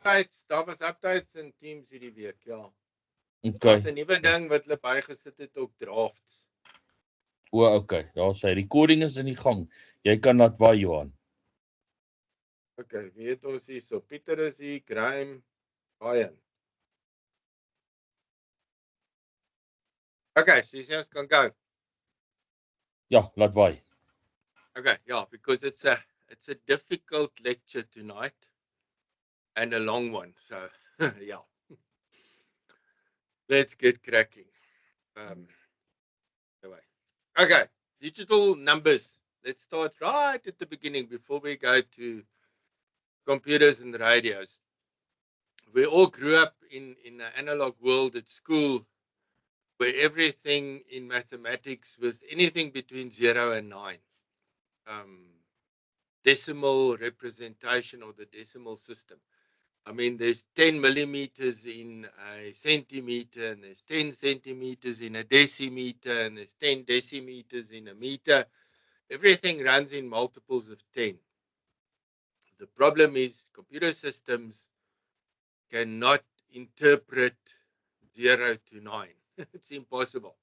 updates, daar was updates in Teams hierdie week, ja. Daar's Okay. 'n nuwe ding wat hulle bygesit het op drafts. O, okay. Daar sê recording is in die gang. Jy kan laat waai, Johan. Okay, wie het ons hier so? Pieter is hier, Graham, Ryan. Okay, so you see us can go. Ja, laat waai. Okay, yeah, because it's a difficult lecture tonight and a long one. So yeah. Let's get cracking. Anyway. Okay, digital numbers. Let's start right at the beginning before we go to computers and radios. We all grew up in an analog world at school where everything in mathematics was anything between 0 and 9. Decimal representation or the decimal system. I mean, there's 10 millimeters in a centimeter, and there's 10 centimeters in a decimeter, and there's 10 decimeters in a meter. Everything runs in multiples of 10. The problem is computer systems cannot interpret 0 to 9. It's impossible.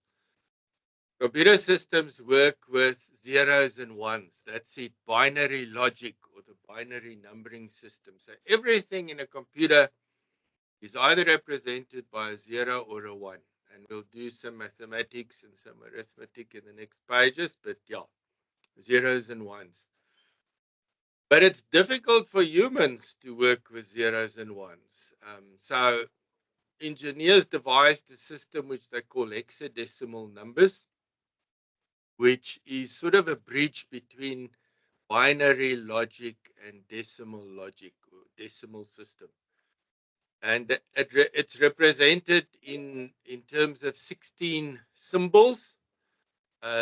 Computer systems work with zeros and ones. That's it, binary logic or the binary numbering system. So everything in a computer is either represented by a 0 or a 1. And we'll do some mathematics and some arithmetic in the next pages, but yeah, zeros and ones. But it's difficult for humans to work with zeros and ones. So engineers devised a system which they call hexadecimal numbers, which is sort of a bridge between binary logic and decimal logic or decimal system. And it's represented in terms of 16 symbols,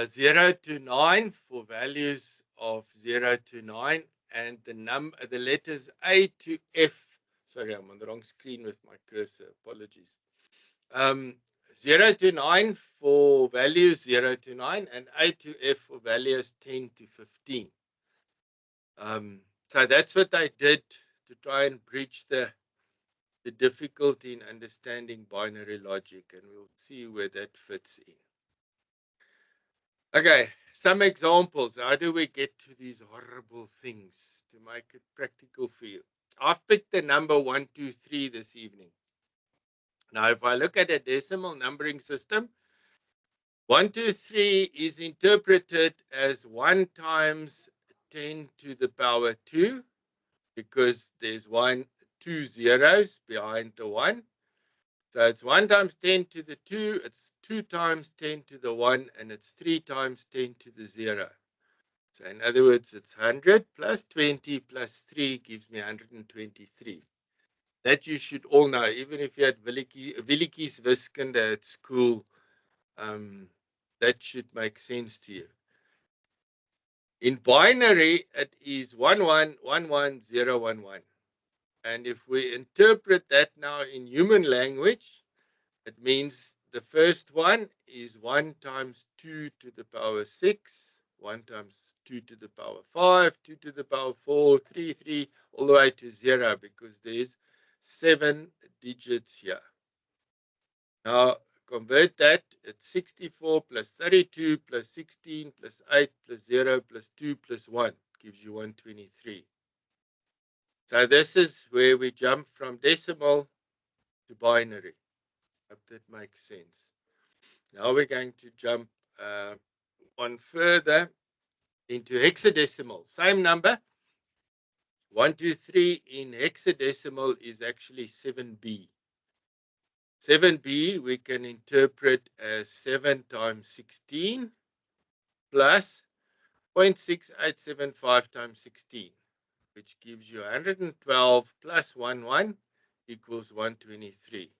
0 to 9 for values of 0 to 9, and the letters A to F. Sorry, I'm on the wrong screen with my cursor. Apologies. 0 to 9 for values 0 to 9, and A to F for values 10 to 15. So that's what I did to try and bridge the difficulty in understanding binary logic, and we'll see where that fits in. Okay, some examples. How do we get to these horrible things to make it practical for you? I've picked the number 123 this evening. Now, if I look at a decimal numbering system, 123 is interpreted as 1 times 10 to the power 2, because there's 2 zeros behind the 1. So it's 1 times 10 to the 2, it's 2 times 10 to the 1, and it's 3 times 10 to the 0. So in other words, it's 100 plus 20 plus 3 gives me 123. That you should all know, even if you had Williekies wiskunde at school, that should make sense to you. In binary, it is 111111. And if we interpret that now in human language, it means the first one is 1 times 2 to the power 6, 1 times 2 to the power 5, 2 to the power 4, 3, 3, all the way to 0, because there's 7 digits here. Now, convert that, it's 64 plus 32 plus 16 plus 8 plus 0 plus 2 plus 1 gives you 123. So this is where we jump from decimal to binary. Hope that makes sense. Now we're going to jump one further into hexadecimal. Same number. 123 in hexadecimal is actually 7b. 7b we can interpret as 7 times 16 plus 0.6875 times 16, which gives you 112 plus 1 equals 123.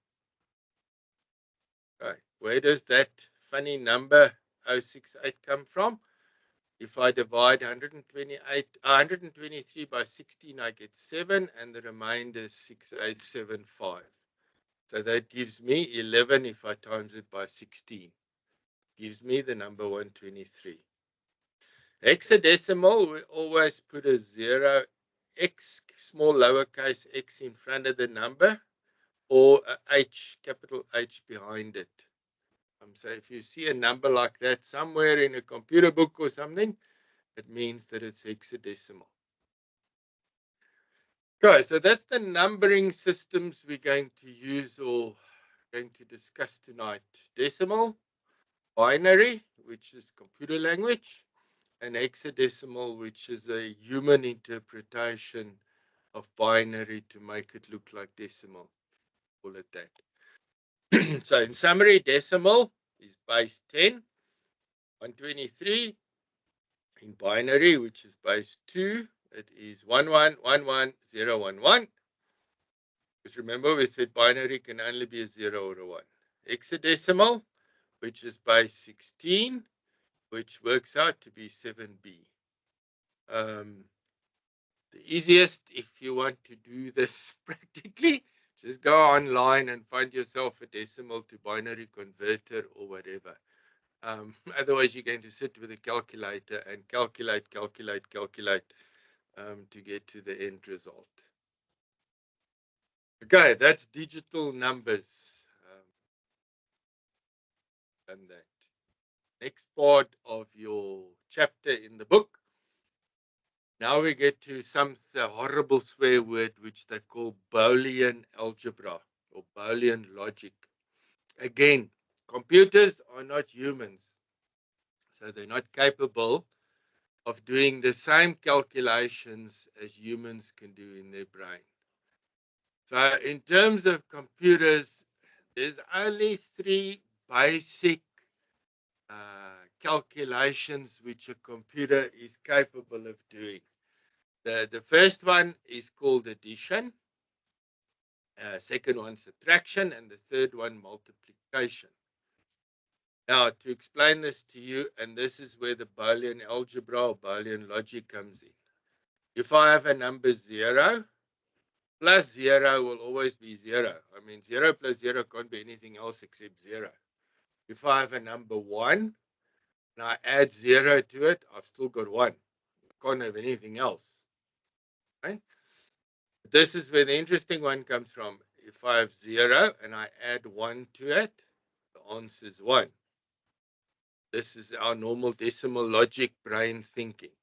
Right. Where does that funny number 068 come from? If I divide 123 by 16, I get 7, and the remainder is 6875. So that gives me 11 if I times it by 16. Gives me the number 123. Hexadecimal, we always put a 0 X, small lowercase x in front of the number, or a H, capital H behind it. So if you see a number like that somewhere in a computer book or something, it means that it's hexadecimal. Okay, so that's the numbering systems we're going to use or going to discuss tonight. Decimal, binary, which is computer language, and hexadecimal, which is a human interpretation of binary to make it look like decimal. Call it that. So in summary, decimal is base 10, 123. In binary, which is base 2, it is 1111011. Because remember, we said binary can only be a 0 or a 1. Hexadecimal, which is base 16, which works out to be 7B. The easiest, if you want to do this practically, just go online and find yourself a decimal to binary converter or whatever. Otherwise, you're going to sit with a calculator and calculate to get to the end result. Okay, that's digital numbers. And that. Next part of your chapter in the book. Now we get to the horrible swear word which they call Boolean algebra or Boolean logic. Again, computers are not humans, so they're not capable of doing the same calculations as humans can do in their brain. So in terms of computers, there's only 3 basic calculations which a computer is capable of doing. The first one is called addition, second one subtraction, and the third one multiplication. Now, to explain this to you, and this is where the Boolean algebra or Boolean logic comes in. If I have a number 0, plus 0 will always be 0. I mean, 0 plus 0 can't be anything else except 0. If I have a number 1, and I add 0 to it, I've still got 1. I can't have anything else. Right? This is where the interesting one comes from. If I have 0 and I add 1 to it, the answer is 1. This is our normal decimal logic brain thinking.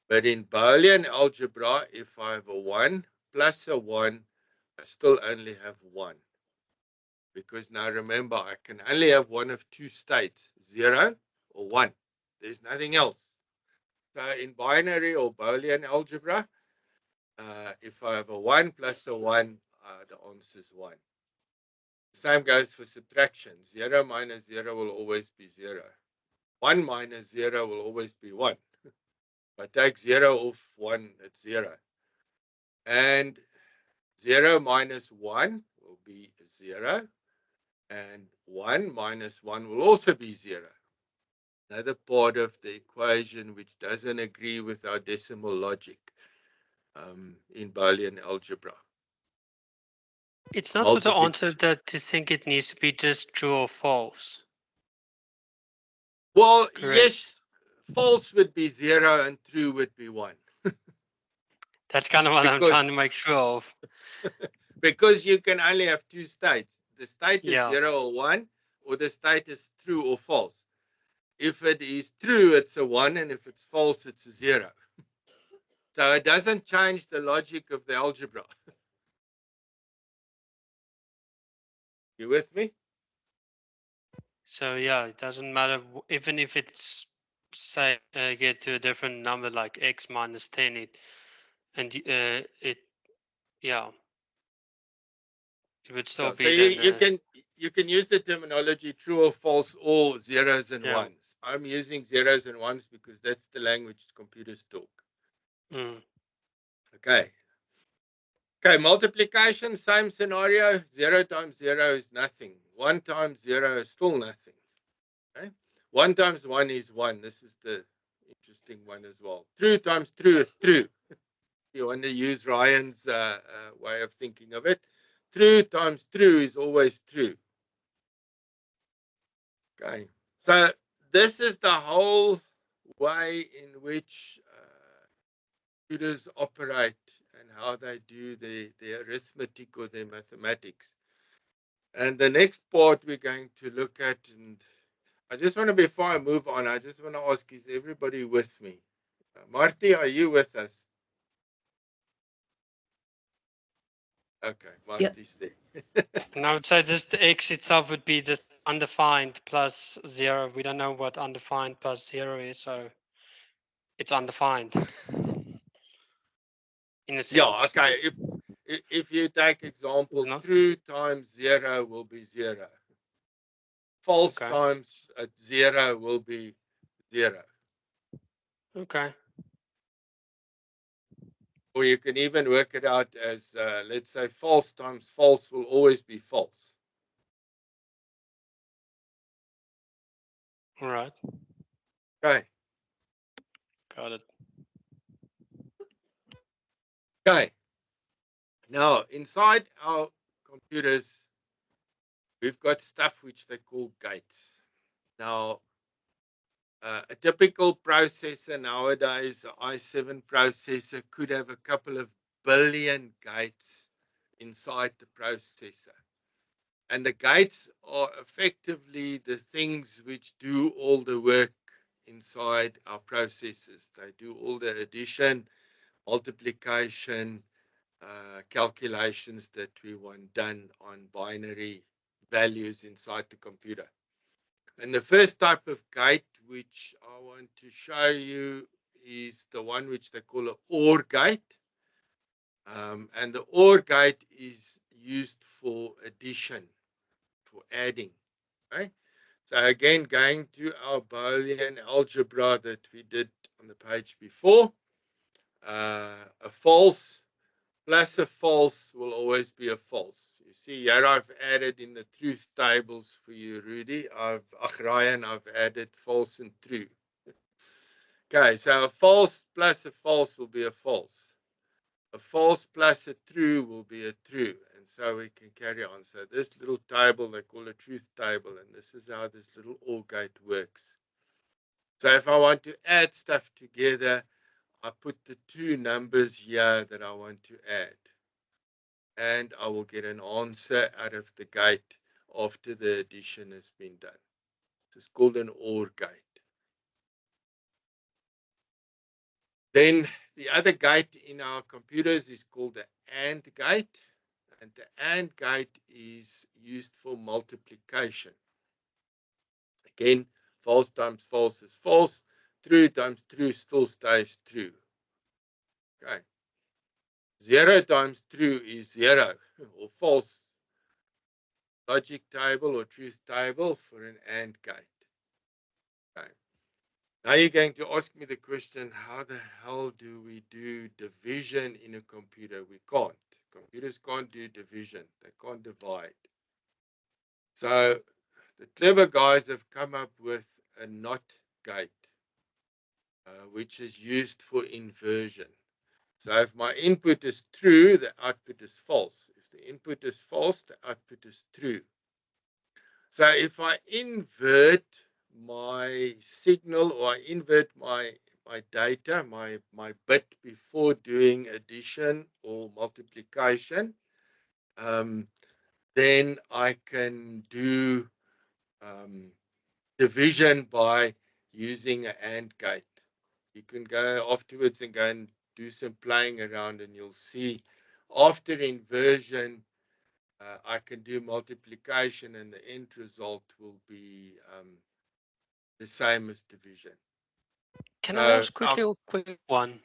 But in Boolean algebra, if I have a 1 plus a 1, I still only have 1. Because now remember, I can only have one of 2 states, 0 or 1. There's nothing else. So in binary or Boolean algebra, if I have a 1 plus a 1, the answer is 1. The same goes for subtraction. 0 minus 0 will always be 0. 1 minus 0 will always be 1. If I take 0 off 1, it's 0. And 0 minus 1 will be 0. And 1 minus 1 will also be 0. Another part of the equation which doesn't agree with our decimal logic in Boolean algebra. It's not with the answer that to think it needs to be just true or false. Well, Correct. yes, false would be 0 and true would be 1. That's kind of what I'm trying to make sure of. Because you can only have 2 states. The state is Yeah. 0 or 1, or the state is true or false. If it is true, it's a 1, and if it's false, it's a 0. So it doesn't change the logic of the algebra. You with me? So yeah, it doesn't matter even if it's say get to a different number like x minus 10. It would still be. So you can use the terminology true or false or zeros and ones. I'm using zeros and ones because that's the language computers talk. Okay. Okay, multiplication, same scenario. 0 times 0 is nothing. 1 times 0 is still nothing. Okay? 1 times 1 is 1. This is the interesting one as well. True times true is true. You want to use Ryan's way of thinking of it. True times true is always true. Okay, so this is the whole way in which computers operate and how they do their arithmetic or their mathematics. And the next part we're going to look at, and I just want to, before I move on, I just want to ask, is everybody with me? Marty, are you with us? Okay, Yeah. Marty's there. And I would say just the x itself would be just undefined plus 0. We don't know what undefined plus 0 is, so it's undefined. In a sense. Yeah, okay. If you take example, Not- true times 0 will be 0. False Okay. times 0 will be 0. Okay. Or you can even work it out as, let's say, false times false will always be false. All right. Okay. Got it. Okay. Now, inside our computers, we've got stuff which they call gates. Now, a typical processor nowadays, an i7 processor, could have a couple of billion gates inside the processor. And the gates are effectively the things which do all the work inside our processors. They do all the addition, multiplication, calculations that we want done on binary values inside the computer. And the first type of gate which I want to show you is the one which they call an OR gate. And the OR gate is used for addition, for adding. Okay? So again, going to our Boolean algebra that we did on the page before, a false plus a false will always be a false. You see here I've added in the truth tables for you, Rudy. Ryan, I've added false and true. Okay, so a false plus a false will be a false. A false plus a true will be a true. And so we can carry on. So this little table they call a truth table, and this is how this little OR gate works. So if I want to add stuff together, I put the two numbers here that I want to add. And I will get an answer out of the gate after the addition has been done. It's called an OR gate. Then the other gate in our computers is called the AND gate. And the AND gate is used for multiplication. Again, false times false is false. True times true still stays true. Okay. 0 times true is 0 or false. Logic table or truth table for an AND gate. Okay. Now you're going to ask me the question, how the hell do we do division in a computer? We can't. Computers can't do division. They can't divide. So the clever guys have come up with a NOT gate, which is used for inversion. So if my input is true, the output is false. If the input is false, the output is true. So if I invert my signal or I invert my data, my bit before doing addition or multiplication, then I can do division by using an AND gate. You can go afterwards and go and do some playing around, and you'll see after inversion, I can do multiplication, and the end result will be the same as division. Can I ask quickly a quick one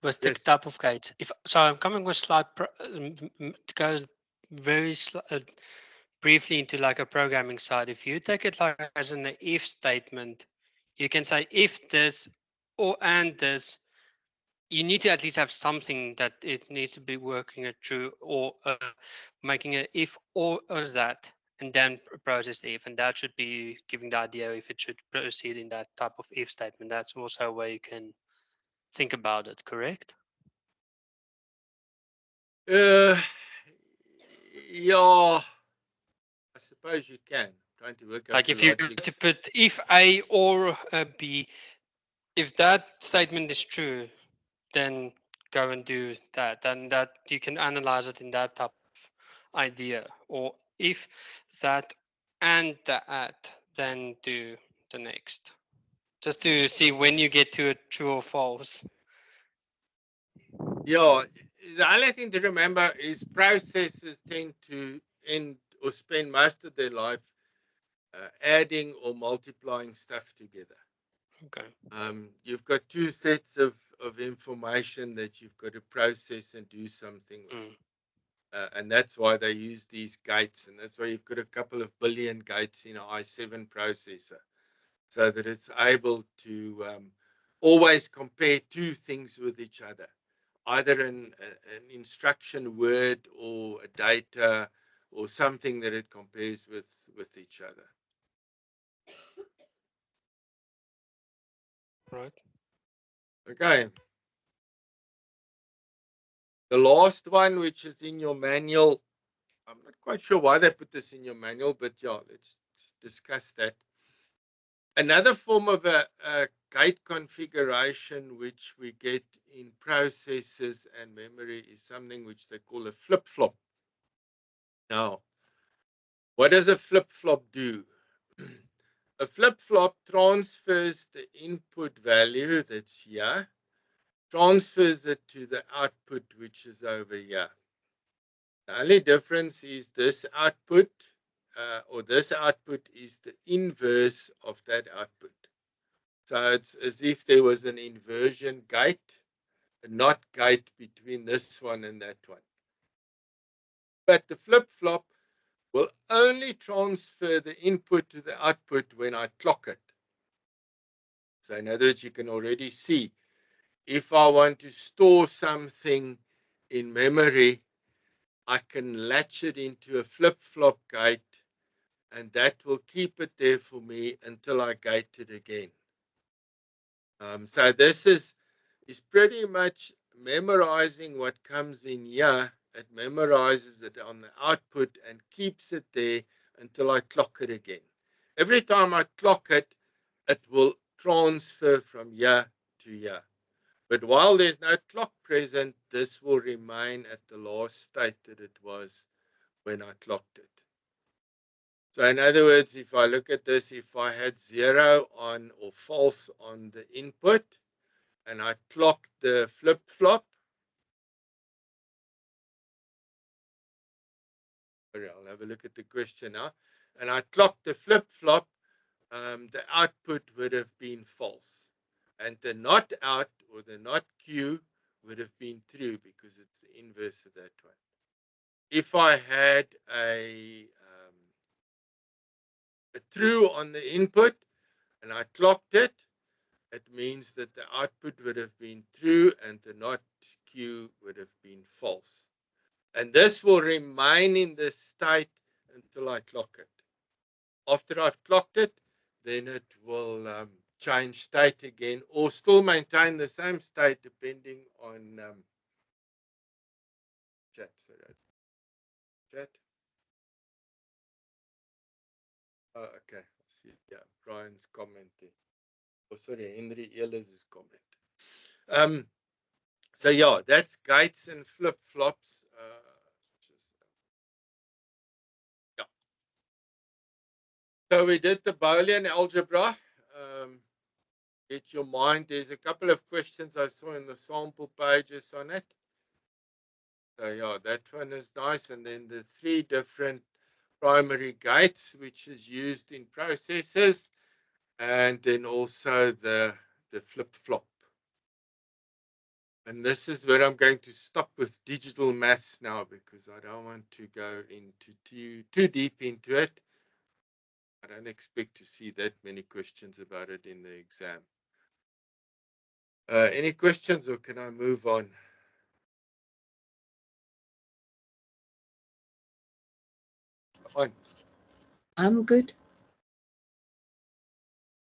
with the Yes. type of gates? So I'm coming with slide to go very briefly into like a programming side. If you take it like as an if statement, you can say if this or and this, you need to at least have something that it needs to be working it true or making it if or that, and then process the if, and that should be giving the idea if it should proceed in that type of if statement. That's also a way you can think about it, correct? Yeah, I suppose you can. Trying to work out Like the if you logic. to put if A or B, if that statement is true, then go and do that, then that you can analyze it in that type of idea. Or if that and that, then do the next. Just to see when you get to a true or false. Yeah, the only thing to remember is processes tend to end or spend most of their life adding or multiplying stuff together. Okay. You've got two sets of information that you've got to process and do something with. And that's why they use these gates. And that's why you've got a couple of billion gates in an i7 processor, so that it's able to always compare two things with each other, either an instruction word or a data or something that it compares with each other. Right. Okay. The last one, which is in your manual, I'm not quite sure why they put this in your manual, but yeah, let's discuss that. Another form of a gate configuration which we get in processors and memory is something which they call a flip-flop. Now, what does a flip-flop do? A flip-flop transfers the input value that's here, transfers it to the output, which is over here. The only difference is this output, or this output is the inverse of that output. So it's as if there was an inversion gate, a NOT gate between this one and that one. But the flip-flop will only transfer the input to the output when I clock it. So in other words, you can already see, if I want to store something in memory, I can latch it into a flip-flop gate, and that will keep it there for me until I gate it again. So this is pretty much memorizing what comes in here. It memorizes it on the output and keeps it there until I clock it again. Every time I clock it, it will transfer from here to here. But while there's no clock present, this will remain at the last state that it was when I clocked it. So in other words, if I look at this, if I had 0 on or false on the input, and I clock the flip-flop, I'll have a look at the question now, and I clock the flip-flop, the output would have been false. And the NOT out or the NOT Q would have been true because it's the inverse of that one. If I had a true on the input and I clocked it, it means that the output would have been true and the NOT Q would have been false. And this will remain in this state until I clock it. After I've clocked it, then it will change state again or still maintain the same state depending on chat. Sorry, chat. Oh, okay. I see. Yeah, Brian's commenting. Oh, sorry, Henry Ehlers' comment. So yeah, that's gates and flip-flops. Yeah. So we did the Boolean algebra. Get your mind. There's a couple of questions I saw in the sample pages on it. So yeah, that one is nice. And then the 3 different primary gates, which is used in processes, and then also the flip-flop. And this is where I'm going to stop with digital maths now, because I don't want to go into too deep into it. I don't expect to see that many questions about it in the exam. Any questions, or can I move on? On. I'm good.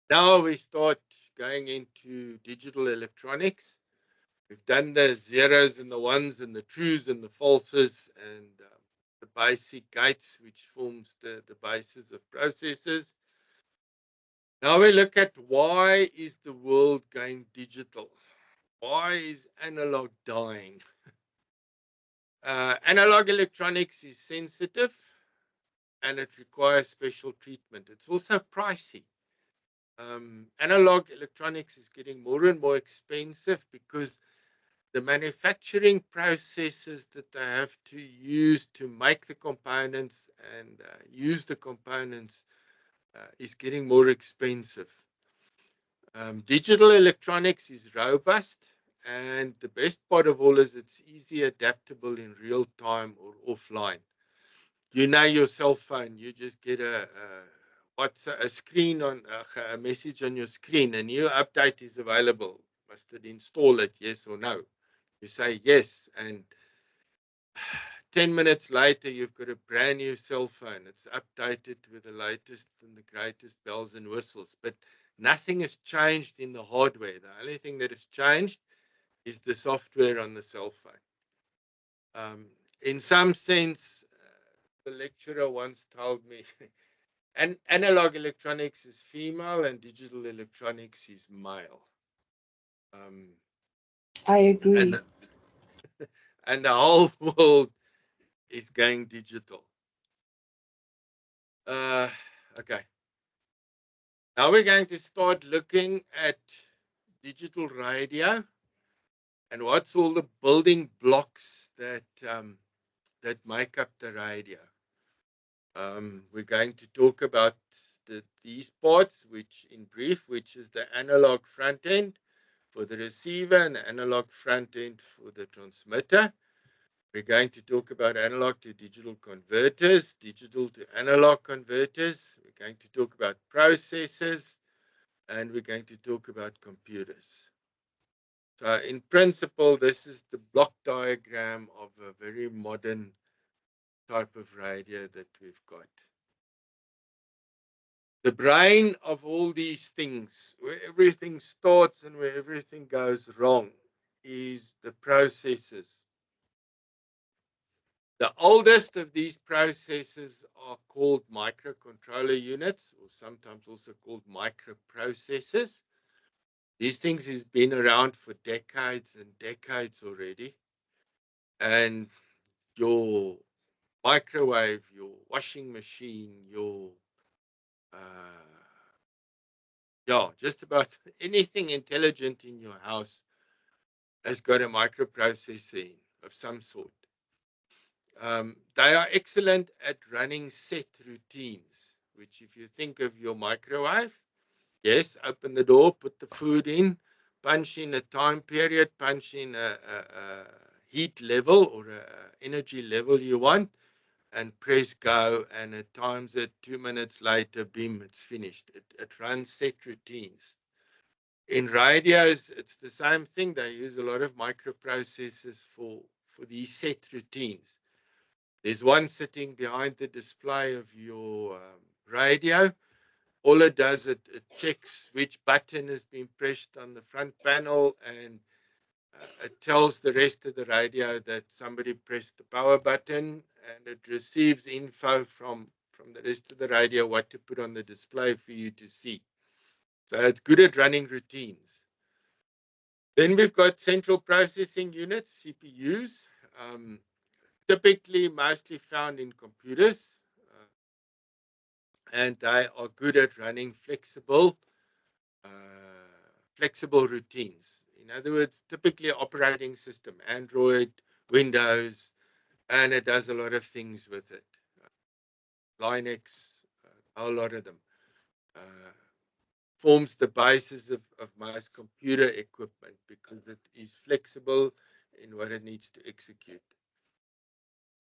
Now we start going into digital electronics. We've done the zeros and the ones and the trues and the falses and the basic gates, which forms the basis of processes. Now we look at why is the world going digital? Why is analog dying? Analog electronics is sensitive and it requires special treatment. It's also pricey. Analog electronics is getting more and more expensive because the manufacturing processes that they have to use to make the components and use the components is getting more expensive. Digital electronics is robust, and the best part of all is it's easy adaptable in real time or offline. You know your cell phone, you just get a screen on a message on your screen, a new update is available. Must it install it, yes or no? You say yes, and 10 minutes later, you've got a brand new cell phone. It's updated with the latest and the greatest bells and whistles. But nothing has changed in the hardware. The only thing that has changed is the software on the cell phone. In some sense, the lecturer once told me, analog electronics is female and digital electronics is male. I agree. And the whole world is going digital. Okay. Now we're going to start looking at digital radio and what's all the building blocks that that make up the radio. We're going to talk about these parts, which in brief, which is the analog front end for the receiver and the analog front end for the transmitter. We're going to talk about analog to digital converters, digital to analog converters. We're going to talk about processors, and we're going to talk about computers. So in principle, this is the block diagram of a very modern type of radio that we've got. The brain of all these things, where everything starts and where everything goes wrong, is the processors. The oldest of these processors are called microcontroller units, or sometimes also called microprocessors. These things has been around for decades and decades already. And your microwave, your washing machine, your just about anything intelligent in your house has got a microprocessor in of some sort. They are excellent at running set routines, which if you think of your microwave, yes, open the door, put the food in, punch in a time period, punch in a heat level or a energy level you want, and press go, and at times 2 minutes later, bim, it's finished. It runs set routines. In radios, it's the same thing. They use a lot of microprocessors for these set routines. There's one sitting behind the display of your radio. All it does, it checks which button has been pressed on the front panel, and it tells the rest of the radio that somebody pressed the power button, and it receives info from the rest of the radio what to put on the display for you to see. So it's good at running routines. Then we've got central processing units, CPUs, typically mostly found in computers, and they are good at running flexible routines. In other words, typically operating system, Android, Windows, and it does a lot of things with it. Linux, a lot of them. Forms the basis of most computer equipment because it is flexible in what it needs to execute.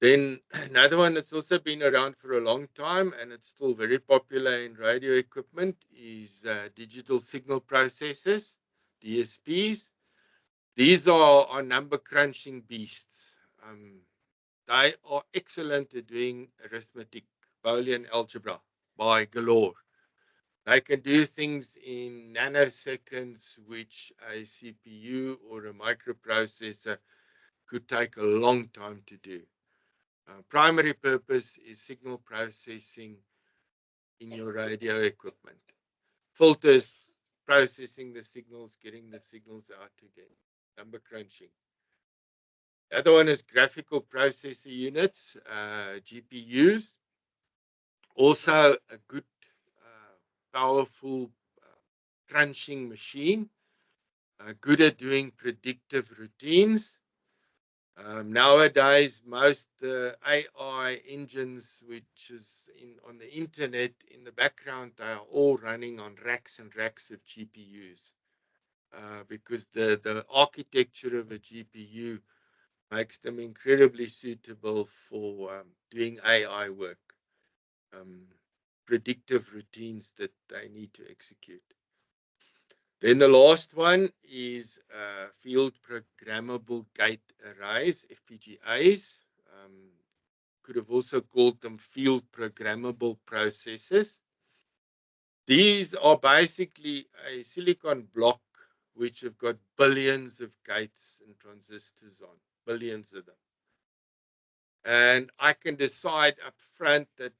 Then another one that's also been around for a long time and it's still very popular in radio equipment is digital signal processors, DSPs. These are number crunching beasts. They are excellent at doing arithmetic, Boolean algebra by galore. They can do things in nanoseconds, which a CPU or a microprocessor could take a long time to do. Primary purpose is signal processing in your radio equipment. Filters, processing the signals, getting the signals out again. number crunching. The other one is graphical processor units, GPUs. Also a good, powerful crunching machine, good at doing predictive routines. Nowadays, most AI engines, which is on the internet in the background, they are all running on racks and racks of GPUs, because the architecture of a GPU makes them incredibly suitable for doing AI work, predictive routines that they need to execute. Then the last one is field programmable gate arrays, FPGAs. Could have also called them field programmable processors. These are basically a silicon block which have got billions of gates and transistors on, billions of them. And I can decide up front that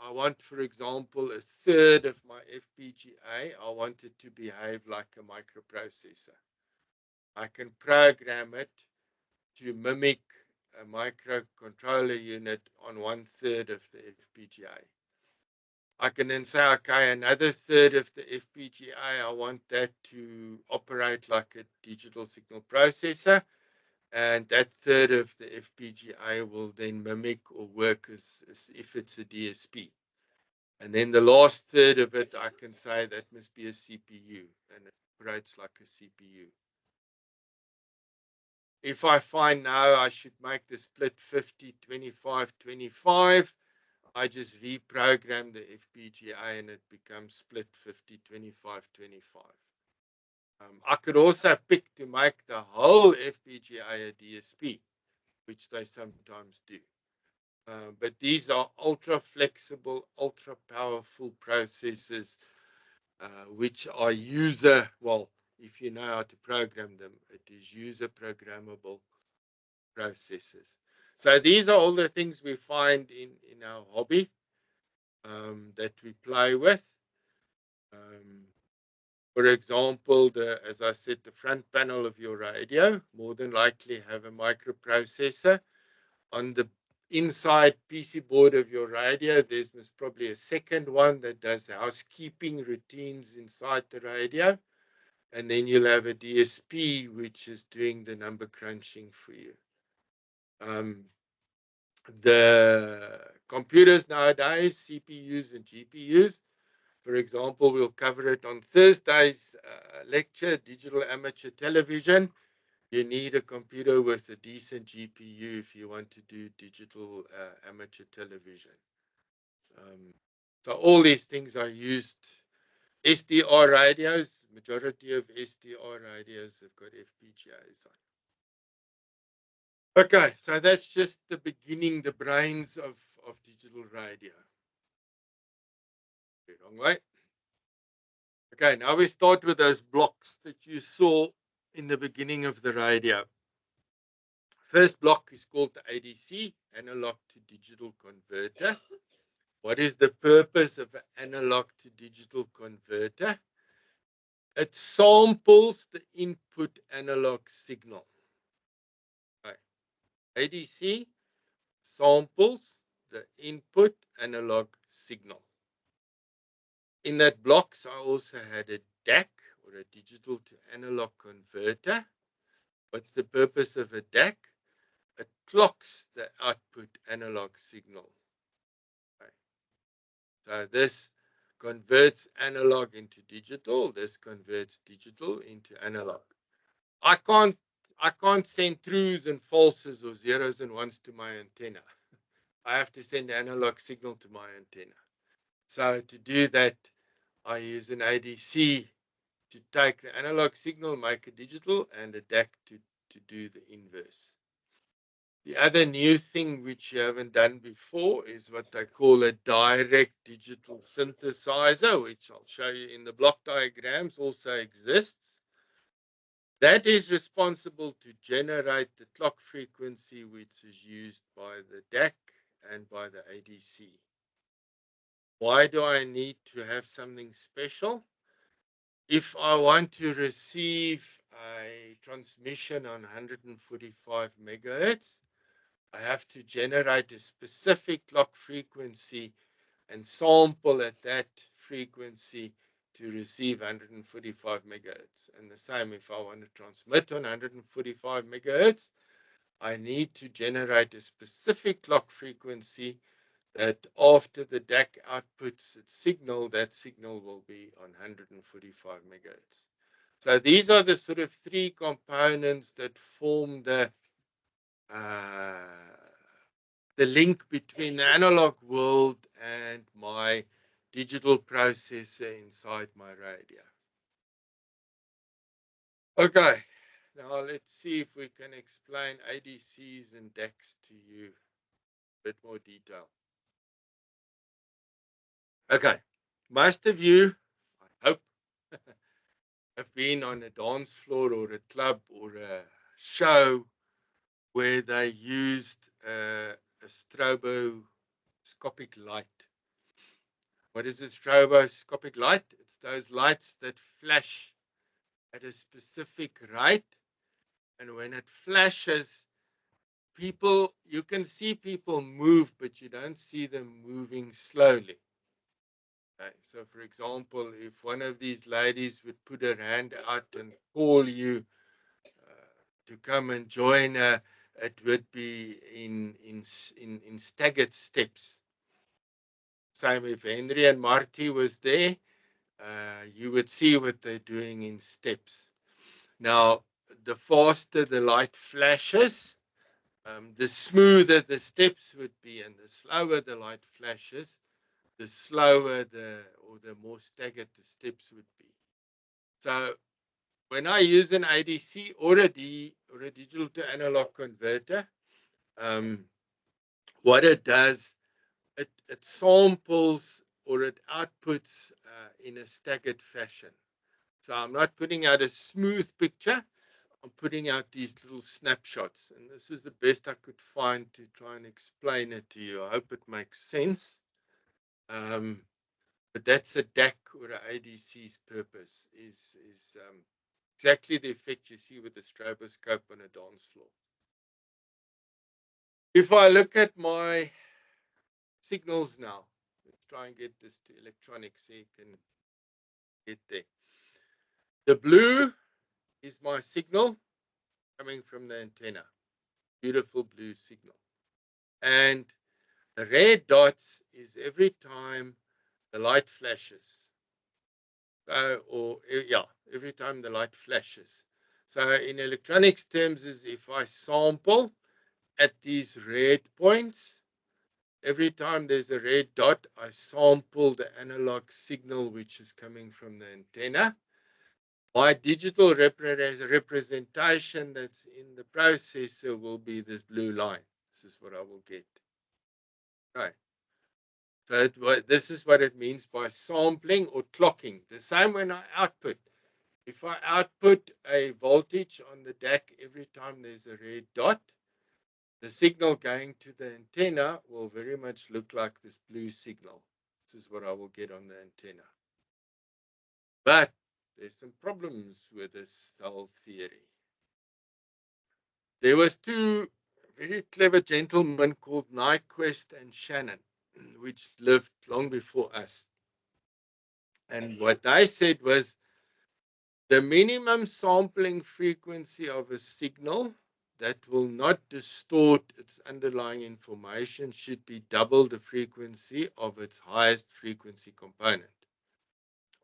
I want, for example, a third of my FPGA, I want it to behave like a microprocessor. I can program it to mimic a microcontroller unit on 1/3 of the FPGA. I can then say, okay, another third of the FPGA, I want that to operate like a digital signal processor. And that third of the FPGA will then mimic or work as if it's a DSP. And then the last third of it, I can say that must be a CPU, and it operates like a CPU. If I find now I should make the split 50, 25, 25, I just reprogram the FPGA and it becomes split 50, 25, 25. I could also pick to make the whole FPGA a DSP, which they sometimes do. But these are ultra flexible, ultra powerful processors, which are if you know how to program them, it is user programmable processors. So these are all the things we find in our hobby, that we play with. For example, as I said, the front panel of your radio more than likely have a microprocessor. On the inside PC board of your radio, there's probably a second one that does housekeeping routines inside the radio. And then you'll have a DSP, which is doing the number crunching for you. The computers nowadays, CPUs and GPUs, for example, we'll cover it on Thursday's lecture, digital amateur television. You need a computer with a decent GPU if you want to do digital amateur television. So all these things are used. SDR radios, majority of SDR radios have got FPGAs on. Okay, so that's just the beginning, the brains of digital radio. Okay, wrong way. Okay, now we start with those blocks that you saw in the beginning of the radio. First block is called the ADC, analog to digital converter. What is the purpose of an analog to digital converter? It samples the input analog signal. Okay. ADC samples the input analog signal. In that blocks, I also had a DAC, or a digital to analog converter. What's the purpose of a DAC? It clocks the output analog signal. Okay. So this converts analog into digital. This converts digital into analog. I can't send trues and falses or zeros and ones to my antenna. I have to send analog signal to my antenna. So to do that, I use an ADC to take the analog signal, make it digital, and a DAC to do the inverse. The other new thing which you haven't done before is what I call a direct digital synthesizer, which I'll show you in the block diagrams, also exists. That is responsible to generate the clock frequency which is used by the DAC and by the ADC. Why do I need to have something special? If I want to receive a transmission on 145 megahertz, I have to generate a specific clock frequency and sample at that frequency to receive 145 megahertz. And the same if I want to transmit on 145 megahertz, I need to generate a specific clock frequency that after the DAC outputs its signal, that signal will be on 145 megahertz. So these are the sort of three components that form the link between the analog world and my digital processor inside my radio. Okay, now let's see if we can explain ADCs and DACs to you in a bit more detail. Okay, most of you, I hope, have been on a dance floor or a club or a show where they used a stroboscopic light. What is a stroboscopic light? It's those lights that flash at a specific rate, and when it flashes, you can see people move, but you don't see them moving slowly. Okay. So, for example, if one of these ladies would put her hand out and call you to come and join her, it would be in staggered steps. Same if Henry and Marty was there, you would see what they're doing in steps. Now, the faster the light flashes, the smoother the steps would be, and the slower the light flashes, the slower or the more staggered the steps would be. So when I use an ADC or a digital to analog converter, what it does, it samples or it outputs in a staggered fashion. So I'm not putting out a smooth picture. I'm putting out these little snapshots. And this is the best I could find to try and explain it to you. I hope it makes sense. But that's a DAC or an ADC's purpose, is exactly the effect you see with the stroboscope on a dance floor. If I look at my signals now, let's try and get this to electronics so you can get there. The blue is my signal coming from the antenna. Beautiful blue signal. And the red dots is every time the light flashes. Every time the light flashes. So in electronics terms is if I sample at these red points, every time there's a red dot, I sample the analog signal which is coming from the antenna. My digital representation that's in the processor will be this blue line. This is what I will get. Right. So this is what it means by sampling or clocking. The same when I output. If I output a voltage on the DAC every time there's a red dot, the signal going to the antenna will very much look like this blue signal. This is what I will get on the antenna. But there's some problems with this whole theory. There was two very clever gentlemen called Nyquist and Shannon, which lived long before us. And what they said was the minimum sampling frequency of a signal that will not distort its underlying information should be double the frequency of its highest frequency component.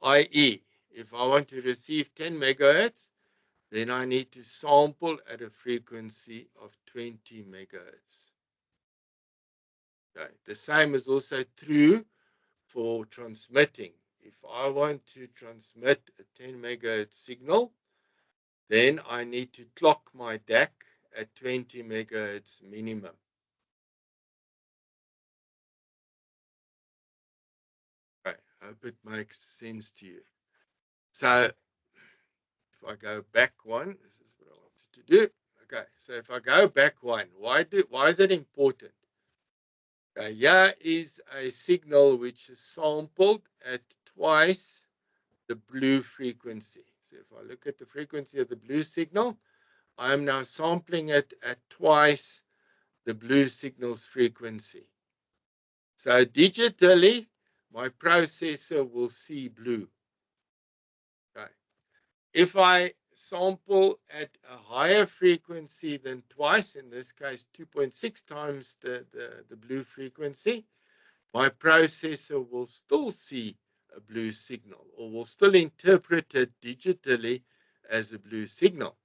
i.e., if I want to receive 10 megahertz, then I need to sample at a frequency of 20 megahertz. Okay. The same is also true for transmitting. If I want to transmit a 10 megahertz signal, then I need to clock my DAC at 20 megahertz minimum. Okay, I hope it makes sense to you. So if I go back one, this is what I wanted to do. Okay, so if I go back one, why is it important? Okay, here is a signal which is sampled at twice the blue frequency. So if I look at the frequency of the blue signal, I am now sampling it at twice the blue signal's frequency. So digitally, my processor will see blue. Okay. If I sample at a higher frequency than twice, in this case 2.6 times the blue frequency, my processor will still see a blue signal, or will still interpret it digitally as a blue signal.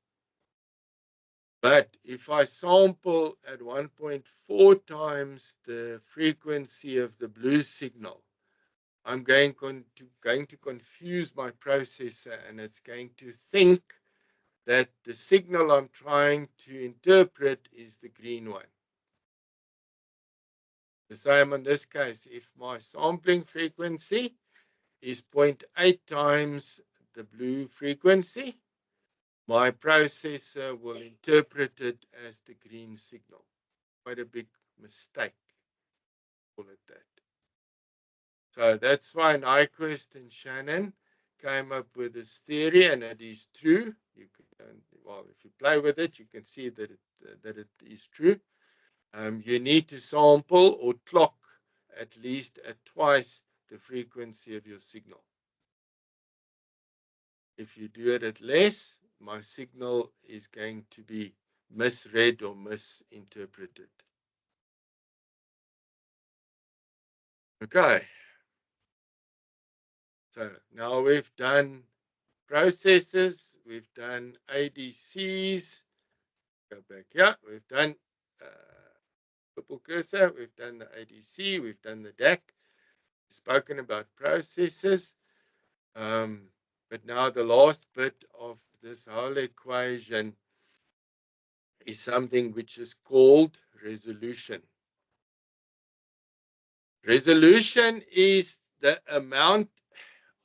But if I sample at 1.4 times the frequency of the blue signal, I'm going to confuse my processor, and it's going to think that the signal I'm trying to interpret is the green one. The same in this case. If my sampling frequency is 0.8 times the blue frequency, my processor will interpret it as the green signal. Quite a big mistake, call it that. So that's why Nyquist and Shannon came up with this theory, and it is true. You can, well, if you play with it, you can see that it is true. You need to sample or clock at least at twice the frequency of your signal. If you do it at less, my signal is going to be misread or misinterpreted. Okay. So now we've done processors, we've done ADCs. Go back here. We've done purple cursor, we've done the ADC, we've done the DAC, spoken about processors. But now the last bit of this whole equation is something which is called resolution. Resolution is the amount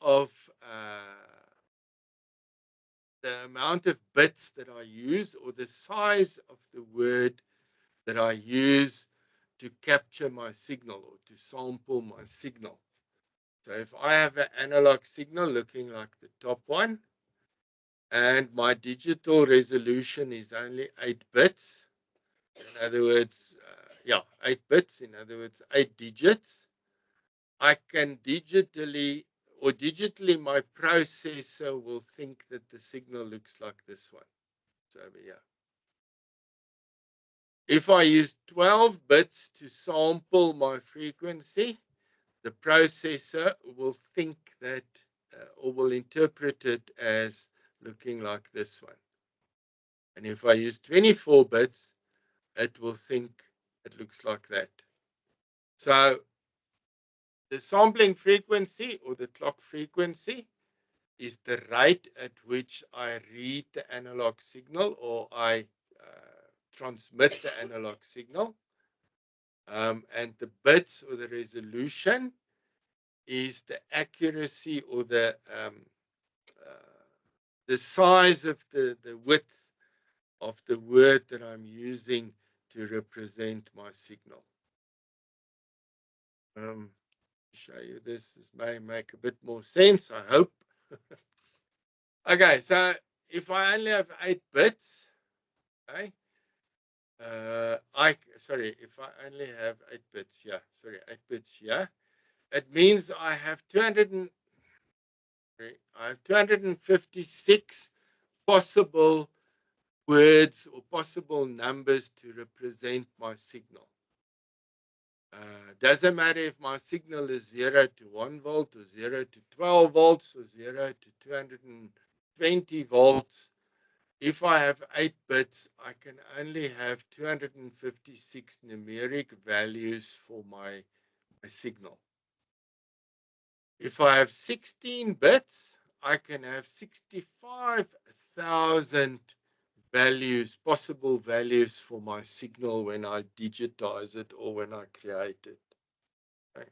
of bits that I use, or the size of the word that I use to capture my signal or to sample my signal. So if I have an analog signal looking like the top one, and my digital resolution is only 8 bits, in other words, 8 bits, in other words, 8 digits, I can digitally my processor will think that the signal looks like this one. It's over here. If I use 12 bits to sample my frequency, the processor will think that, or will interpret it as looking like this one. And if I use 24 bits, it will think it looks like that. So the sampling frequency, or the clock frequency, is the rate at which I read the analog signal, or I transmit the analog signal. And the bits, or the resolution, is the accuracy, or the size of the width of the word that I'm using to represent my signal. Show you this may make a bit more sense, I hope. Okay, so if I only have 8 bits, okay, if I only have 8 bits, 8 bits here, it means I have 256 possible words or possible numbers to represent my signal. Doesn't matter if my signal is 0 to 1 volt, or 0 to 12 volts, or 0 to 220 volts. If I have 8 bits, I can only have 256 numeric values for my signal. If I have 16 bits, I can have 65,000 values, possible values for my signal when I digitize it or when I create it. Okay.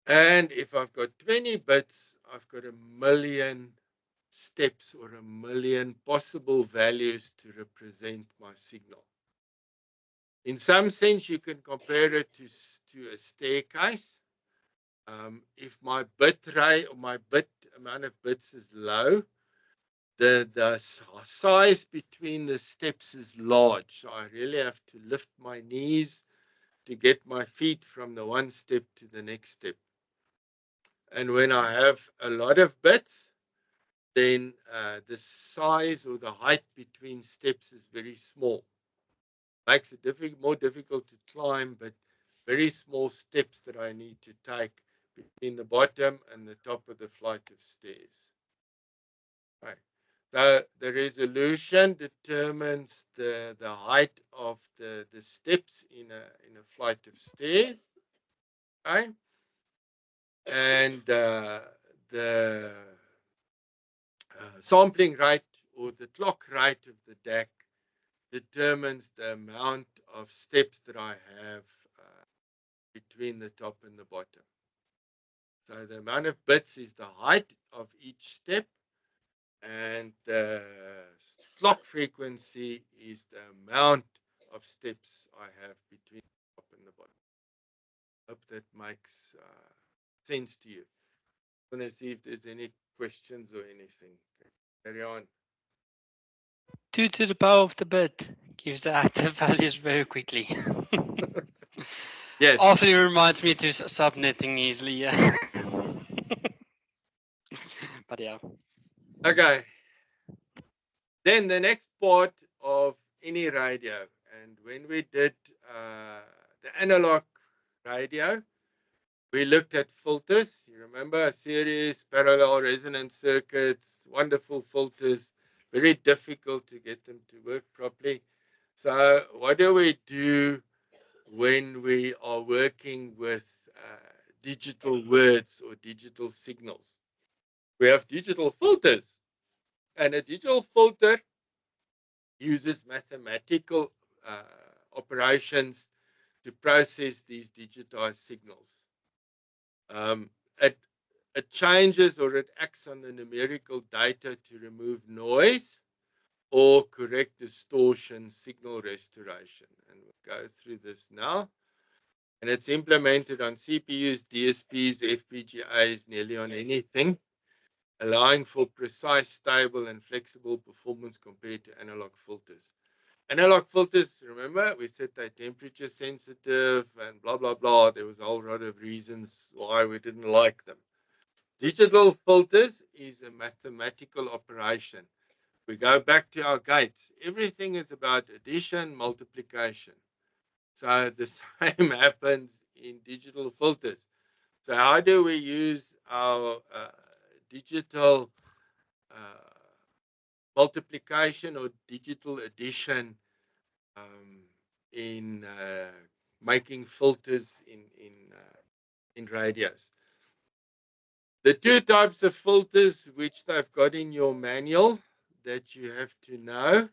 And if I've got 20 bits, I've got 1,000,000 steps, or 1,000,000 possible values to represent my signal. In some sense, you can compare it to a staircase. If my bit rate or my bit amount of bits is low, the size between the steps is large. So I really have to lift my knees to get my feet from the one step to the next step. And when I have a lot of bits, then the size or the height between steps is very small. Makes it more difficult to climb, but very small steps that I need to take between the bottom and the top of the flight of stairs. Right. The resolution determines the height of the steps in a flight of stairs. Okay. And the sampling rate or the clock rate of the DAC determines the amount of steps that I have between the top and the bottom. So the amount of bits is the height of each step, and the clock frequency is the amount of steps I have between the top and the bottom. Hope that makes sense to you. I'm going to see if there's any questions or anything. Carry on. 2 to the power of the bit gives the active values very quickly. Yes. Awfully reminds me to subnetting easily, yeah. But yeah. Okay. Then the next part of any radio, and when we did the analog radio, we looked at filters. You remember series, parallel resonance circuits, wonderful filters, very difficult to get them to work properly. So what do we do when we are working with digital words or digital signals? We have digital filters, and a digital filter uses mathematical operations to process these digitized signals. It changes or it acts on the numerical data to remove noise or correct distortion, signal restoration. And we'll go through this now. And it's implemented on CPUs, DSPs, FPGAs, nearly on anything, allowing for precise, stable, and flexible performance compared to analog filters. Analog filters, remember, we said they're temperature sensitive and blah, blah, blah. There was a whole lot of reasons why we didn't like them. Digital filters is a mathematical operation. We go back to our gates. Everything is about addition, multiplication. So the same happens in digital filters. So how do we use our digital multiplication or digital addition in making filters in radios? The two types of filters which they've got in your manual that you have to know,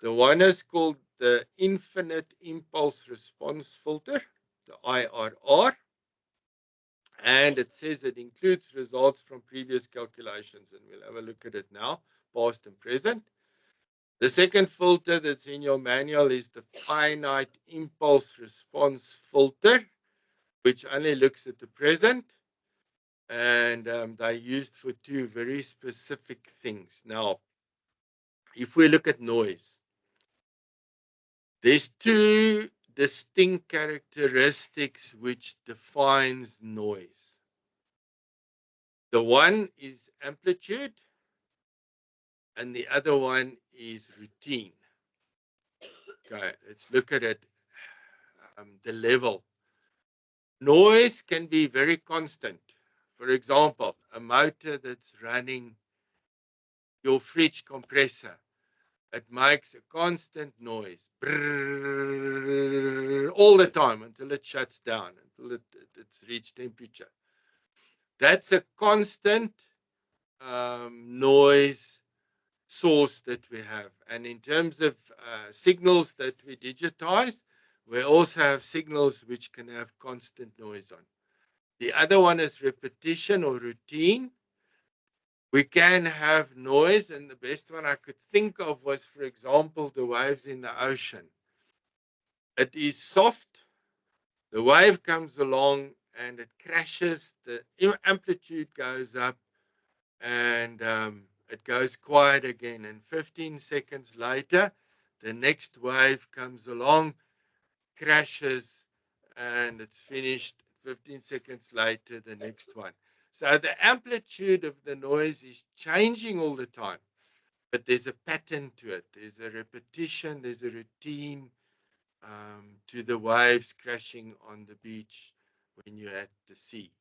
the one is called the infinite impulse response filter, the IRR, and it says it includes results from previous calculations, and we'll have a look at it now, past and present. The second filter that's in your manual is the finite impulse response filter, which only looks at the present, and they're used for two very specific things. Now, if we look at noise, there's two distinct characteristics which defines noise. The one is amplitude, and the other one is routine. Okay, let's look at it. The level. Noise can be very constant. For example, a motor that's running your fridge compressor. It makes a constant noise all the time until it shuts down, until it's reached temperature. That's a constant noise source that we have. And in terms of signals that we digitize, we also have signals which can have constant noise on. The other one is repetition or routine. We can have noise, and the best one I could think of was, for example, the waves in the ocean. It is soft. The wave comes along and it crashes, the amplitude goes up, and it goes quiet again. And 15 seconds later, the next wave comes along, crashes, and it's finished. 15 seconds later, the next one. So the amplitude of the noise is changing all the time, but there's a pattern to it. There's a repetition, there's a routine to the waves crashing on the beach when you're at the sea.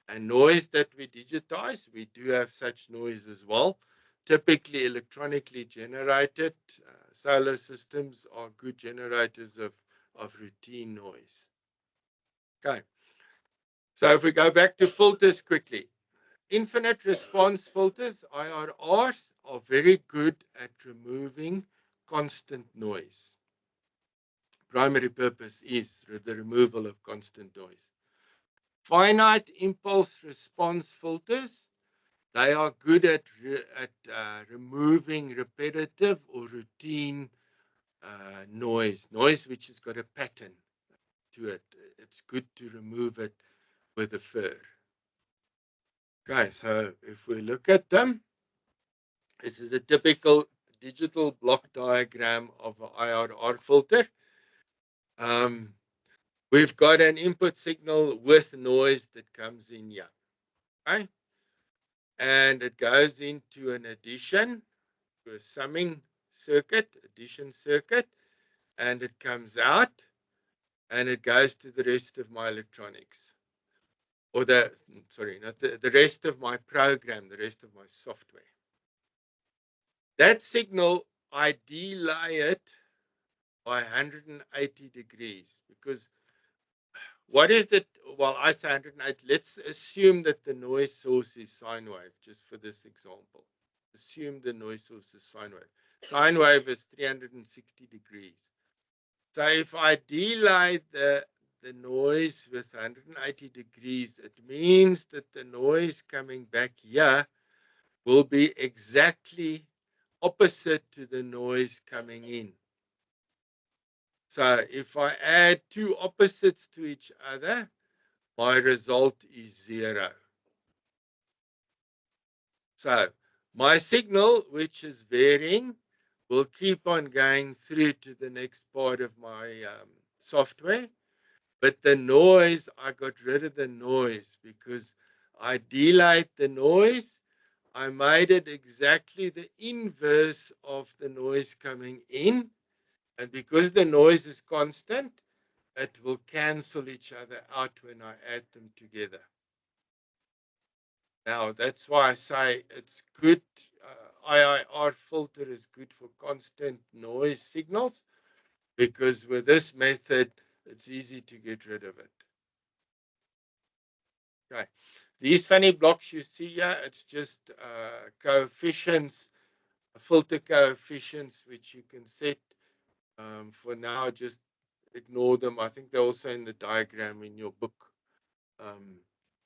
And noise that we digitize, we do have such noise as well. Typically electronically generated. Solar systems are good generators of routine noise. Okay. So if we go back to filters quickly. Infinite response filters, IRRs, are very good at removing constant noise. Primary purpose is the removal of constant noise. Finite impulse response filters, they are good at removing repetitive or routine noise which has got a pattern to it. It's good to remove it with a FIR. Okay, so if we look at them, this is a typical digital block diagram of an IRR filter. We've got an input signal with noise that comes in here. Okay? And it goes into an addition, to a summing circuit, addition circuit, and it comes out, and it goes to the rest of my electronics. Or the rest of my program, the rest of my software. That signal, I delay it by 180 degrees, because what is it? Well, I say 180. Let's assume that the noise source is sine wave, just for this example. Assume the noise source is sine wave. Sine wave is 360 degrees. So if I delay the noise with 180 degrees, it means that the noise coming back here will be exactly opposite to the noise coming in. So if I add two opposites to each other, my result is 0. So my signal, which is varying, will keep on going through to the next part of my software. But the noise, I got rid of the noise because I delayed the noise. I made it exactly the inverse of the noise coming in. And because the noise is constant, it will cancel each other out when I add them together. Now, that's why I say it's good. IIR filter is good for constant noise signals, because with this method, it's easy to get rid of it. Okay. These funny blocks you see here, it's just coefficients, filter coefficients, which you can set. For now, just ignore them. I think they're also in the diagram in your book.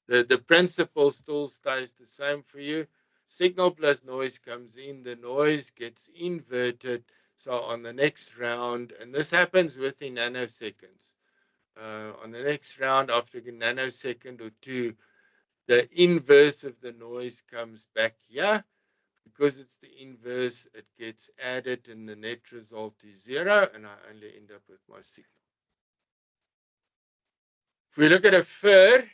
The principle still stays the same for you. Signal plus noise comes in, the noise gets inverted. So on the next round, and this happens within nanoseconds. On the next round, after a nanosecond or two, the inverse of the noise comes back here. Because it's the inverse, it gets added and the net result is 0, and I only end up with my signal. If we look at a FIR,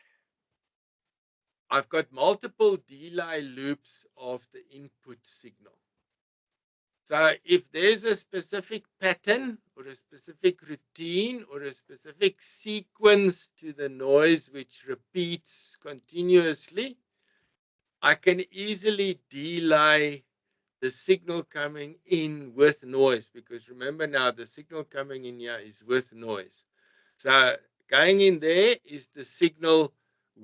I've got multiple delay loops of the input signal. So if there's a specific pattern or a specific routine or a specific sequence to the noise which repeats continuously, I can easily delay the signal coming in with noise, because remember now the signal coming in here is with noise. So going in there is the signal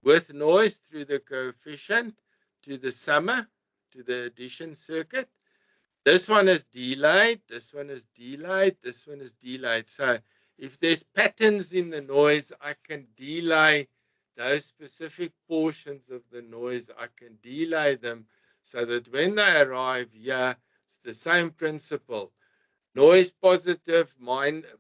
with noise through the coefficient to the summer, to the addition circuit. This one is delayed, this one is delayed, this one is delayed. So if there's patterns in the noise, I can delay those specific portions of the noise. I can delay them so that when they arrive here, it's the same principle. Noise positive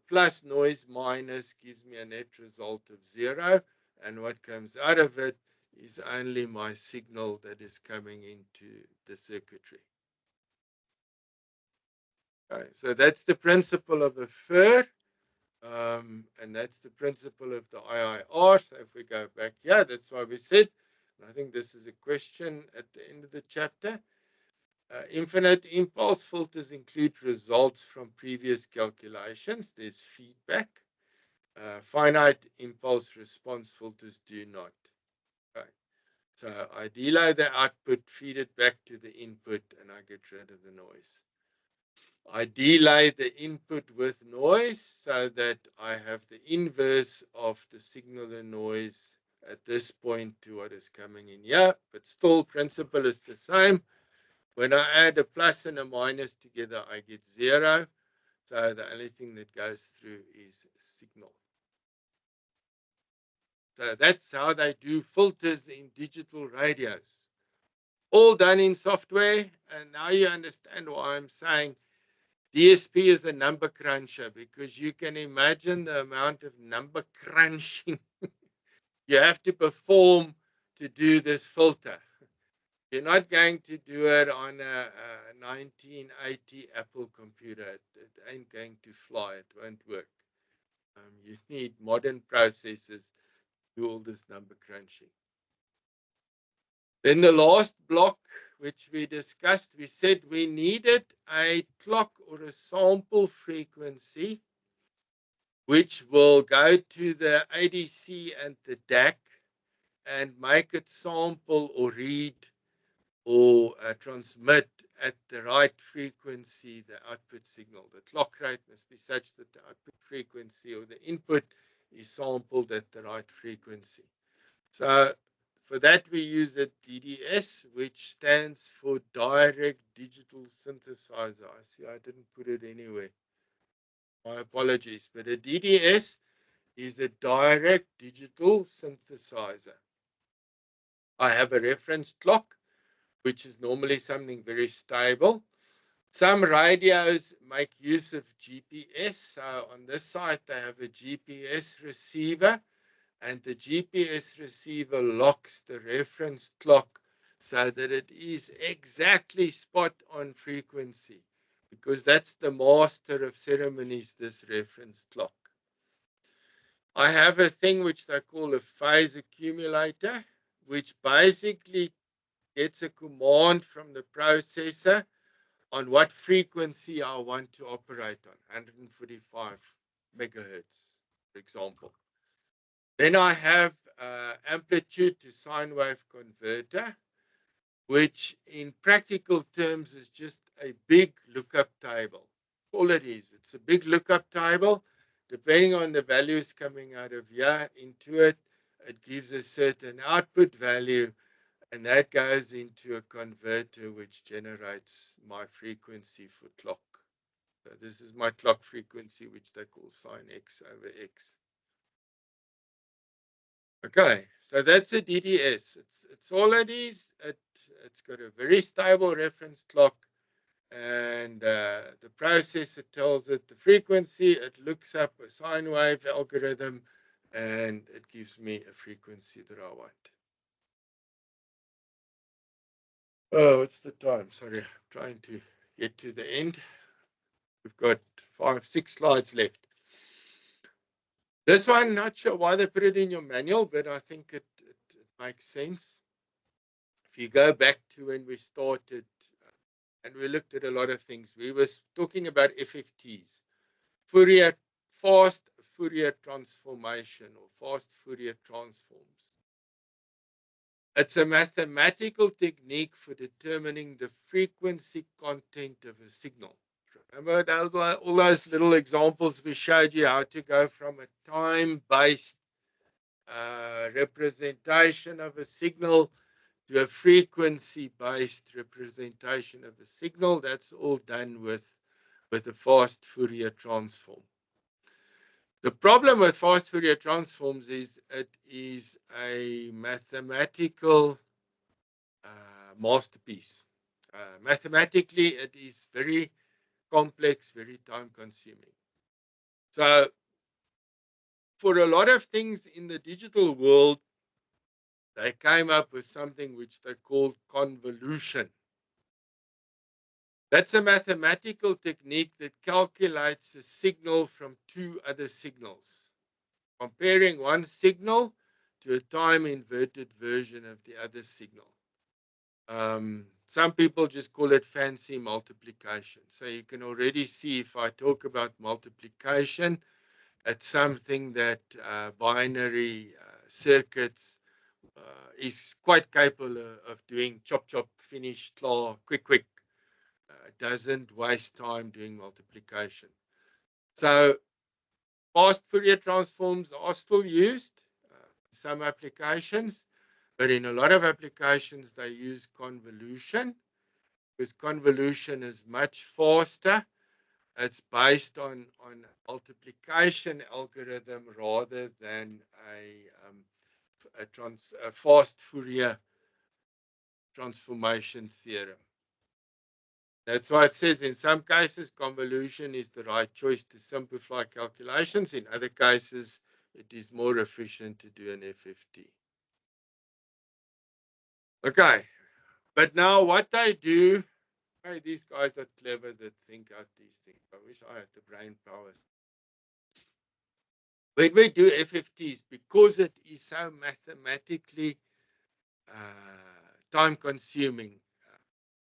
plus noise minus gives me a net result of 0. and what comes out of it is only my signal that is coming into the circuitry. Okay, so that's the principle of a FIR, and that's the principle of the IIR. So if we go back here, that's why we said, and I think this is a question at the end of the chapter, infinite impulse filters include results from previous calculations. There's feedback. Finite impulse response filters do not. Okay. So I delay the output, feed it back to the input, and I get rid of the noise. I delay the input with noise so that I have the inverse of the signal and noise at this point to what is coming in here, but still principle is the same. When I add a plus and a minus together, I get 0. So the only thing that goes through is signal. So that's how they do filters in digital radios. All done in software, and now you understand why I'm saying DSP is a number cruncher, because you can imagine the amount of number crunching you have to perform to do this filter. You're not going to do it on a 1980 Apple computer. It ain't going to fly. It won't work. You need modern processors to do all this number crunching. Then the last block, which we discussed, we said we needed a clock or a sample frequency which will go to the ADC and the DAC and make it sample or read or transmit at the right frequency the output signal. The clock rate must be such that the output frequency or the input is sampled at the right frequency. So for that we use a DDS, which stands for Direct Digital Synthesizer. I see I didn't put it anywhere. My apologies, but a DDS is a Direct Digital Synthesizer. I have a reference clock, which is normally something very stable. Some radios make use of GPS. So on this side, they have a GPS receiver, and the GPS receiver locks the reference clock so that it is exactly spot on frequency, because that's the master of ceremonies, this reference clock. I have a thing which they call a phase accumulator, which basically gets a command from the processor on what frequency I want to operate on, 145 megahertz, for example. Then I have amplitude to sine wave converter, which in practical terms is just a big lookup table. All it is, it's a big lookup table. Depending on the values coming out of here into it, it gives a certain output value, and that goes into a converter which generates my frequency for clock. So this is my clock frequency, which they call sine x over x. Okay, so that's a DDS. It's all it is. It's got a very stable reference clock, and the processor tells it the frequency. It looks up a sine wave algorithm, and it gives me a frequency that I want. Oh, what's the time? Sorry, I'm trying to get to the end. We've got 5-6 slides left. This one, not sure why they put it in your manual, but I think it makes sense. If you go back to when we started, and we looked at a lot of things, we were talking about FFTs, fast Fourier transformation, or fast Fourier transforms. It's a mathematical technique for determining the frequency content of a signal. Remember all those little examples we showed you how to go from a time-based representation of a signal to a frequency-based representation of a signal. That's all done with a fast Fourier transform. The problem with fast Fourier transforms is it is a mathematical masterpiece. Mathematically, it is very complex, very time-consuming. So for a lot of things in the digital world, they came up with something which they called convolution. That's a mathematical technique that calculates a signal from two other signals, comparing one signal to a time-inverted version of the other signal. Some people just call it fancy multiplication. So you can already see if I talk about multiplication, it's something that binary circuits is quite capable of doing chop, chop, finish, claw, quick, quick. Doesn't waste time doing multiplication. So fast Fourier transforms are still used in some applications, but in a lot of applications they use convolution, because convolution is much faster. It's based on multiplication algorithm rather than a fast Fourier transformation theorem. That's why it says in some cases convolution is the right choice to simplify calculations. In other cases, it is more efficient to do an FFT. Okay, but now what they do, hey, these guys are clever that think out these things. I wish I had the brain power. When we do FFTs, because it is so mathematically time-consuming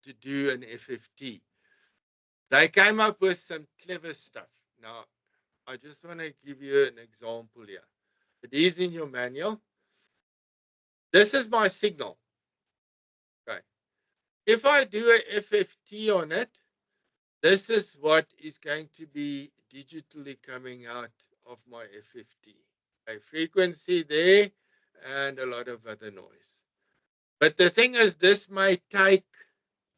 to do an FFT, they came up with some clever stuff. Now, I just want to give you an example here. It is in your manual. This is my signal. Okay. If I do a FFT on it, this is what is going to be digitally coming out of my FFT. A frequency there and a lot of other noise. But the thing is, this may take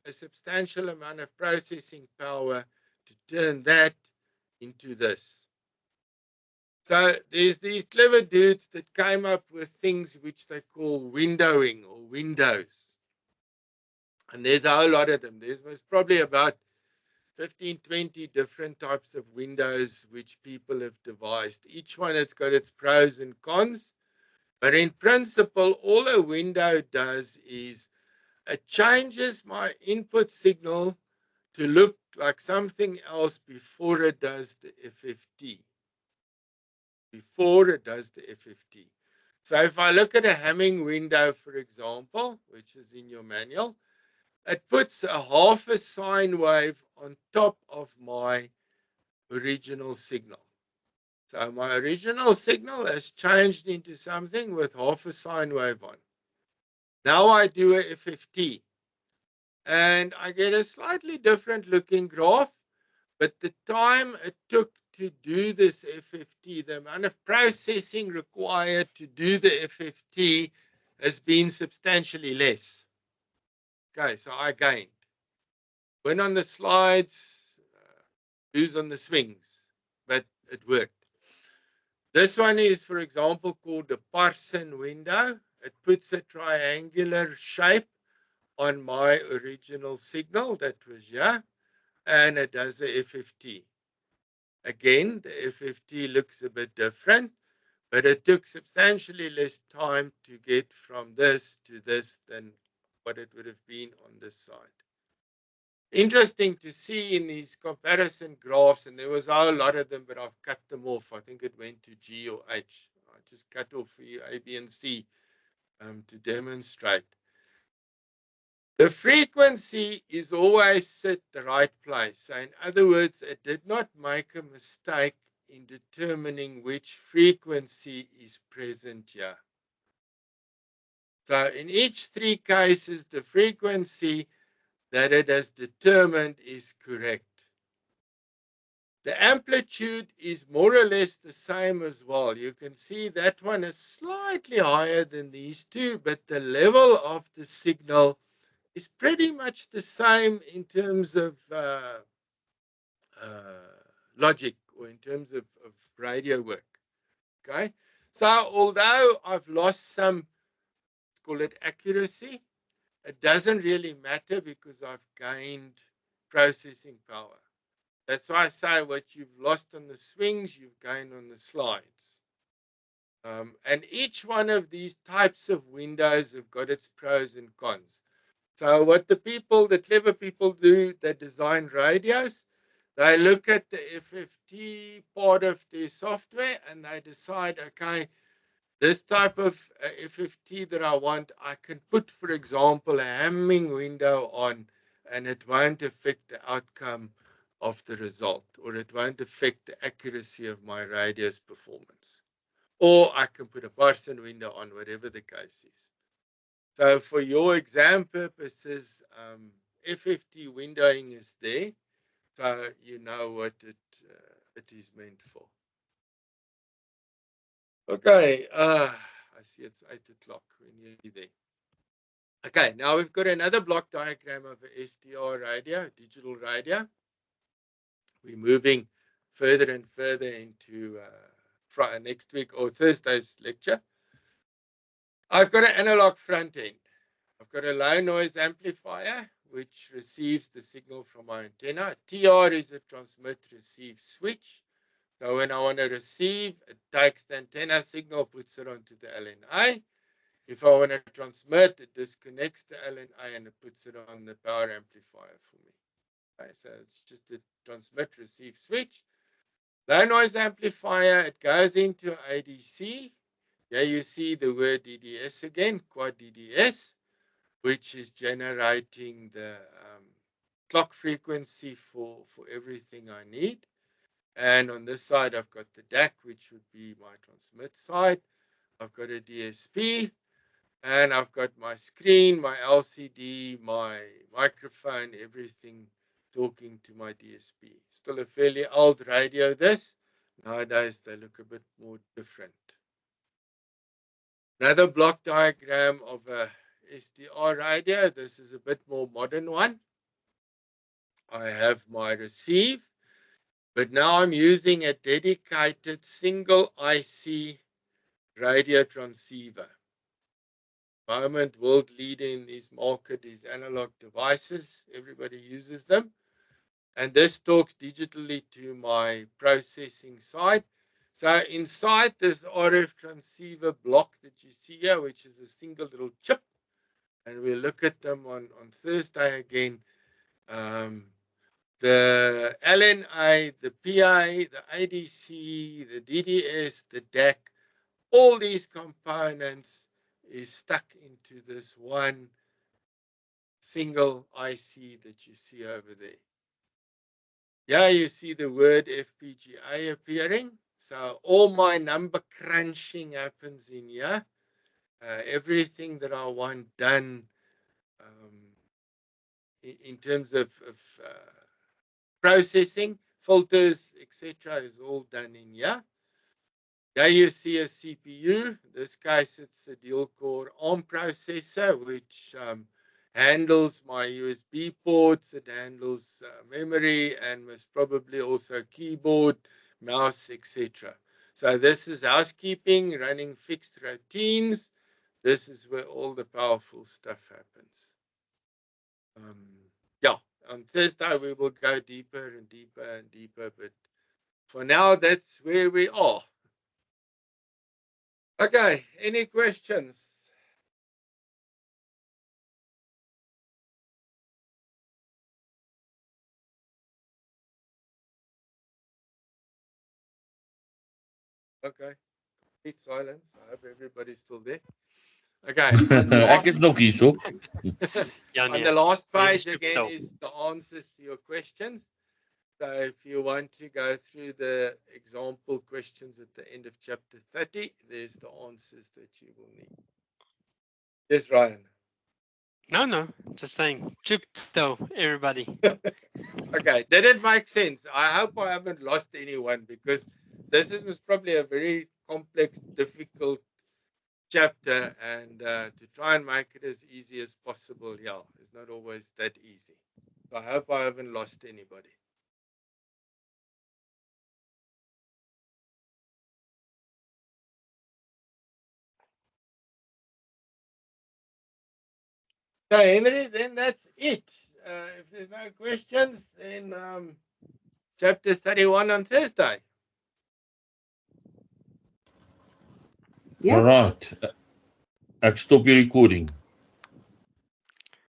a substantial amount of processing power to turn that into this. So there's these clever dudes that came up with things which they call windowing or windows. And there's a whole lot of them. There's probably about 15, 20 different types of windows which people have devised. Each one has got its pros and cons. But in principle, all a window does is it changes my input signal to look like something else before it does the FFT. Before it does the FFT. So if I look at a Hamming window, for example, which is in your manual, it puts a half a sine wave on top of my original signal. So my original signal has changed into something with half a sine wave on. Now I do a FFT. And I get a slightly different looking graph, but the time it took to do this FFT, the amount of processing required to do the FFT has been substantially less. Okay, so I gained. Went on the slides, lose on the swings, but it worked. This one is, for example, called the Parson window. It puts a triangular shape on my original signal that was here, and it does the FFT. Again, the FFT looks a bit different, but it took substantially less time to get from this to this than what it would have been on this side. Interesting to see in these comparison graphs, and there was a whole lot of them, but I've cut them off. I think it went to G or H. I just cut off for you A, B, and C to demonstrate. The frequency is always set the right place. So in other words, it did not make a mistake in determining which frequency is present here. So in each three cases, the frequency that it has determined is correct. The amplitude is more or less the same as well. You can see that one is slightly higher than these two, but the level of the signal is pretty much the same in terms of logic or in terms of radio work. Okay, so although I've lost some, let's call it accuracy, it doesn't really matter because I've gained processing power. That's why I say what you've lost on the swings, you've gained on the slides. And each one of these types of windows have got its pros and cons. So what the clever people do, they design radios. They look at the FFT part of their software and they decide, okay, this type of FFT that I want, I can put, for example, a Hamming window on and it won't affect the outcome of the result, or it won't affect the accuracy of my radio's performance. Or I can put a Parsons window on, whatever the case is. So for your exam purposes, FFT windowing is there, so you know what it is meant for. Okay, I see it's 8 o'clock. We're nearly there. Okay, now we've got another block diagram of a SDR radio, digital radio. We're moving further and further into next week or Thursday's lecture. I've got an analog front end. I've got a low noise amplifier, which receives the signal from my antenna. TR is a transmit receive switch. So when I want to receive, it takes the antenna signal, puts it onto the LNA. If I want to transmit, it disconnects the LNA and it puts it on the power amplifier for me. Okay, so it's just a transmit receive switch. Low noise amplifier, it goes into ADC. Here you see the word DDS again, quad DDS, which is generating the clock frequency for everything I need. And on this side, I've got the DAC, which would be my transmit side. I've got a DSP, and I've got my screen, my LCD, my microphone, everything talking to my DSP. Still a fairly old radio, this. Nowadays, they look a bit more different. Another block diagram of a SDR radio. This is a bit more modern one. I have my receive, but now I'm using a dedicated single IC radio transceiver. Moment world leader in this market is analog devices. Everybody uses them. And this talks digitally to my processing side. So inside this RF transceiver block that you see here, which is a single little chip, and we'll look at them on Thursday again. The LNA, the PA, the ADC, the DDS, the DAC, all these components is stuck into this one single IC that you see over there. Here you see the word FPGA appearing. So all my number crunching happens in here. Everything that I want done in terms of processing, filters, etc., is all done in here. There you see a CPU. In this case, it's a dual-core ARM processor, which handles my USB ports. It handles memory and most probably also keyboard, mouse, etc. So this is housekeeping, running fixed routines. This is where all the powerful stuff happens. Yeah, on Thursday we will go deeper and deeper and deeper, but for now that's where we are. Okay, any questions? Okay, complete silence. I hope everybody's still there. Okay, on the Ek is nog hierso. on the last page Leadership again self. is the answers to your questions. So if you want to go through the example questions at the end of chapter 30, there's the answers that you will need. Yes, Ryan. No, just saying. Chip though, everybody. Okay, did it make sense? I hope I haven't lost anyone, because this is probably a very complex, difficult chapter, and to try and make it as easy as possible, yeah, it's not always that easy. So I hope I haven't lost anybody. So Henry, then that's it. If there's no questions, then chapter 31 on Thursday. Yeah. Alright. Ek stop die recording.